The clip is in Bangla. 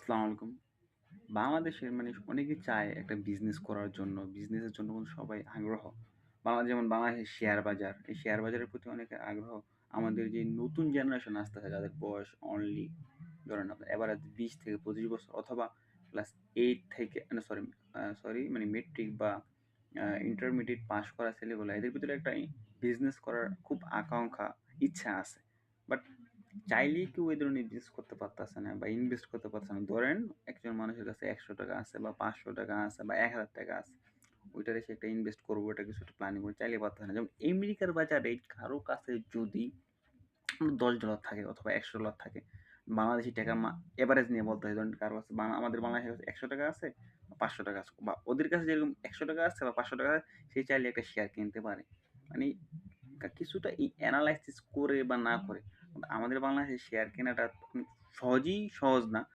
আসসালামু আলাইকুম। বাংলাদেশের অনেকেই চায় একটা বিজনেস করার জন্য। বিজনেসের জন্য কিন্তু সবাই আগ্রহ। যেমন বাংলাদেশের শেয়ার বাজার। এই শেয়ার বাজারের প্রতি অনেকের আগ্রহ। আমাদের যে নতুন জেনারেশন আসতেছে যাদের বয়স অনলি ধরেন আপনার এভারেজ ২০ থেকে ২৫ বছর অথবা ক্লাস 8 থেকে না সরি মেট্রিক বা ইন্টারমিডিয়েট পাস করা ছেলেগুলা এদের ভিতরে একটা বিজনেস করার খুব আকাঙ্ক্ষা, ইচ্ছা আছে। বাট চাইলেই কেউ এই ধরনের বিজনেস করতে পারতেছে না বা ইনভেস্ট করতে পারতেছে না। ধরেন একজন মানুষের কাছে ৳১০০ আছে বা ৳৫০০ আছে বা ৳১,০০০ আছে। ওইটারে সে একটা ইনভেস্ট করবো, এটা কিছু একটা প্ল্যানিং করে চাইলে পারতেছে না। যেমন আমেরিকার বাজারে কারো কাছে যদি $১০ থাকে অথবা $১০০ থাকে, বাংলাদেশী টাকা এভারেজ নিয়ে বলতে হয়। ধরেন কারো কাছে আমাদের বাংলাদেশের কাছে ৳১০০ আছে বা ৳৫০০ আছে বা ওদের কাছে যেরকম ৳১০০ আছে বা ৳৫০০ আছে, সে চাইলে একটা শেয়ার কিনতে পারে। মানে কিছুটা এনালাইসিস করে বা না করে আমাদের বাংলাদেশে শেয়ার কেনাটা সহজ না।